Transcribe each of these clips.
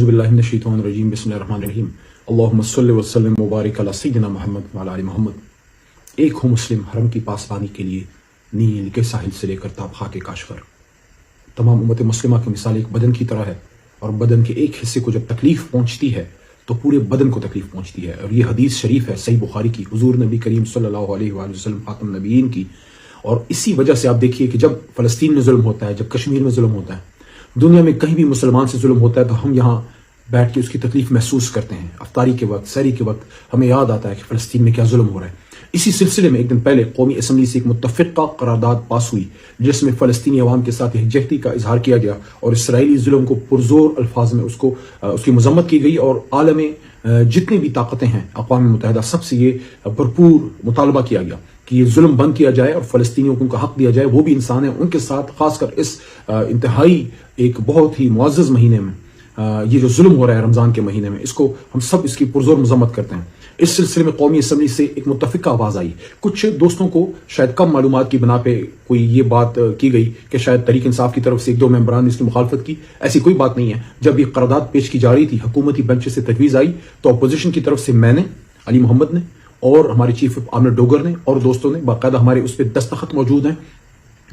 اعوذ باللہ من الشیطان الرجیم بسم اللہ الرحمن الرحیم اللہم صلی وسلم مبارک علی سیدنا محمد وعلی آل محمد۔ ایک ہو مسلم حرم کی پاسبانی کے لیے نیل کے ساحل سے لے کر تاب خاک کاشغر۔ تمام امت مسلمہ کی مثال ایک بدن کی طرح ہے، اور بدن کے ایک حصے کو جب تکلیف پہنچتی ہے تو پورے بدن کو تکلیف پہنچتی ہے۔ اور یہ حدیث شریف ہے صحیح بخاری کی، حضور نبی کریم صلی اللہ علیہ وآلہ وسلم خاتم النبیین کی۔ اور اسی وجہ سے آپ دیکھیے کہ جب فلسطین میں ظلم ہوتا ہے، جب کشمیر میں ظلم ہوتا ہے، دنیا میں کہیں بھی مسلمان سے ظلم ہوتا ہے تو ہم یہاں بیٹھ کے اس کی تکلیف محسوس کرتے ہیں۔ افطاری کے وقت، سحری کے وقت ہمیں یاد آتا ہے کہ فلسطین میں کیا ظلم ہو رہا ہے۔ اسی سلسلے میں ایک دن پہلے قومی اسمبلی سے ایک متفقہ قرارداد پاس ہوئی جس میں فلسطینی عوام کے ساتھ یکجہتی کا اظہار کیا گیا اور اسرائیلی ظلم کو پرزور الفاظ میں اس کی مذمت کی گئی، اور عالم جتنی بھی طاقتیں ہیں، اقوام متحدہ، سب سے یہ بھرپور مطالبہ کیا گیا کہ یہ ظلم بند کیا جائے اور فلسطینیوں کو ان کا حق دیا جائے۔ وہ بھی انسان ہیں، ان کے ساتھ خاص کر اس انتہائی ایک بہت ہی معزز مہینے میں یہ جو ظلم ہو رہا ہے رمضان کے مہینے میں، اس کو ہم سب اس کی پرزور مذمت کرتے ہیں۔ اس سلسلے میں قومی اسمبلی سے ایک متفقہ آواز آئی۔ کچھ دوستوں کو شاید کم معلومات کی بنا پہ کوئی یہ بات کی گئی کہ شاید تحریک انصاف کی طرف سے ایک دو ممبران نے اس کی مخالفت کی۔ ایسی کوئی بات نہیں ہے۔ جب یہ قرارداد پیش کی جا رہی تھی، حکومتی بینچ سے تجویز آئی تو اپوزیشن کی طرف سے میں نے، علی محمد نے، اور ہمارے چیف عامر ڈوگر نے اور دوستوں نے، باقاعدہ ہمارے اس پہ دستخط موجود ہیں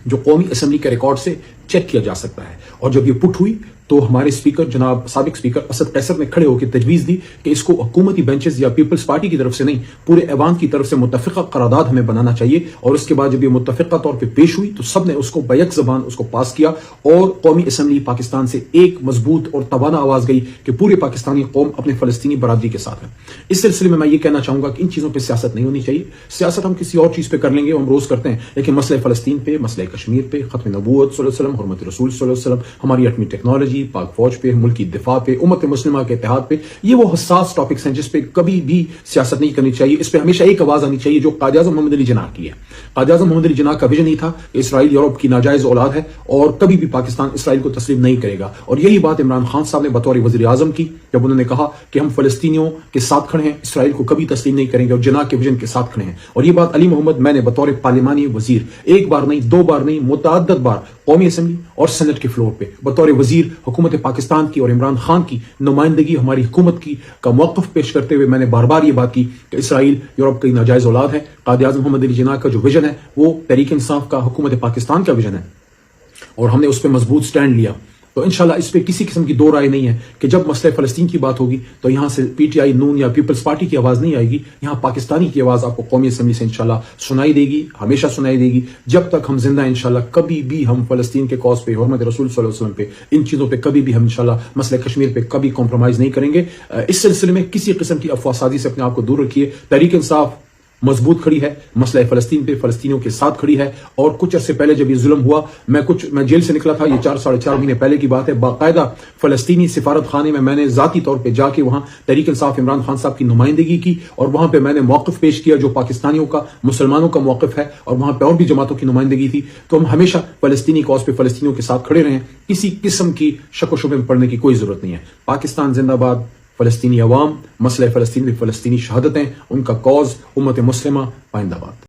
جو قومی اسمبلی کے ریکارڈ سے چیک کیا جا سکتا ہے۔ اور جب یہ پٹ ہوئی تو ہمارے اسپیکر جناب سابق اسپیکر اسد قیصر نے کھڑے ہو کے تجویز دی کہ اس کو حکومتی بینچز یا پیپلز پارٹی کی طرف سے نہیں، پورے ایوان کی طرف سے متفقہ قرارداد ہمیں بنانا چاہیے۔ اور اس کے بعد جب یہ متفقہ طور پہ پیش ہوئی تو سب نے اس کو بیک زبان اس کو پاس کیا، اور قومی اسمبلی پاکستان سے ایک مضبوط اور توانا آواز گئی کہ پورے پاکستانی قوم اپنے فلسطینی برادری کے ساتھ ہے۔ اس سلسلے میں یہ کہنا چاہوں گا کہ ان چیزوں پہ سیاست نہیں ہونی چاہیے۔ سیاست ہم کسی اور چیز پہ کر لیں گے، ہم روز کرتے ہیں، لیکن مسئلہ فلسطین پہ، مسئلہ کشمیر پہ، ختم نبوت صلی اللہ علیہ وسلم، حرمت رسول صلی اللہ علیہ وسلم، ہماری ایٹمی ٹیکنالوجی، پاک فوج پہ، ملکی دفاع پہ، امت مسلمہ کے اتحاد پہ، یہ وہ حساس ٹاپکس ہیں جس پہ کبھی بھی سیاست نہیں کرنی چاہیے۔ اس پہ ہمیشہ ایک آواز آنی چاہیے جو قائد اعظم محمد علی جناح کی ہے۔ قائد اعظم محمد علی جناح کا ویژن ہی تھا کہ اسرائیل یورپ کی ناجائز اولاد ہے اور کبھی بھی پاکستان اسرائیل کو تسلیم نہیں کرے گا۔ اور یہی بات عمران خان صاحب نے بطور وزیر اعظم کی جب انہوں نے کہا کہ ہم فلسطینیوں کے ساتھ کھڑے ہیں، اسرائیل کو کبھی تسلیم نہیں کریں گے، اور جناح کے ویژن کے ساتھ کھڑے ہیں۔ اور یہ بات علی محمد میں نے بطور پارلیمانی وزیر ایک بار نہیں، دو بار نہیں، متعدد بار قومی اسمبلی اور سینٹ کے فلور پہ بطور وزیر حکومت پاکستان کی اور عمران خان کی نمائندگی ہماری حکومت کی کا موقف پیش کرتے ہوئے میں نے بار بار یہ بات کی کہ اسرائیل یورپ کی ناجائز اولاد ہے۔ قائد اعظم محمد علی جناح کا جو ویژن ہے وہ تحریک انصاف کا، حکومت پاکستان کا ویژن ہے، اور ہم نے اس پہ مضبوط سٹینڈ لیا۔ تو انشاءاللہ اس پہ کسی قسم کی دو رائے نہیں ہے کہ جب مسئلہ فلسطین کی بات ہوگی تو یہاں سے پی ٹی آئی، نون یا پیپلز پارٹی کی آواز نہیں آئے گی، یہاں پاکستانی کی آواز آپ کو قومی اسمبلی سے انشاءاللہ سنائی دے گی، ہمیشہ سنائی دے گی۔ جب تک ہم زندہ ہیں انشاءاللہ کبھی بھی ہم فلسطین کے کاز پہ، حرمت رسول صلی اللہ علیہ وسلم پہ، ان چیزوں پہ کبھی بھی ہم انشاءاللہ مسئلہ کشمیر پہ کبھی کمپرومائز نہیں کریں گے۔ اس سلسلے میں کسی قسم کی افواہ سازی سے اپنے آپ کو دور رکھیے۔ تحریک انصاف مضبوط کھڑی ہے، مسئلہ فلسطین پہ فلسطینیوں کے ساتھ کھڑی ہے۔ اور کچھ عرصے پہلے جب یہ ظلم ہوا، میں جیل سے نکلا تھا، یہ 4 مہینے پہلے کی بات ہے، باقاعدہ فلسطینی سفارت خانے میں نے ذاتی طور پہ جا کے وہاں تحریک انصاف عمران خان صاحب کی نمائندگی کی، اور وہاں پہ میں نے موقف پیش کیا جو پاکستانیوں کا، مسلمانوں کا موقف ہے، اور وہاں پہ اور بھی جماعتوں کی نمائندگی تھی۔ تو ہم ہمیشہ فلسطینی کاز پہ فلسطینیوں کے ساتھ کھڑے رہے، کسی قسم کی شک و شبے میں پڑنے کی کوئی ضرورت نہیں ہے۔ پاکستان زندہ باد، فلسطینی عوام، مسئلہ فلسطین میں فلسطینی شہادتیں، ان کا کاز، امت مسلمہ پائندہ باد۔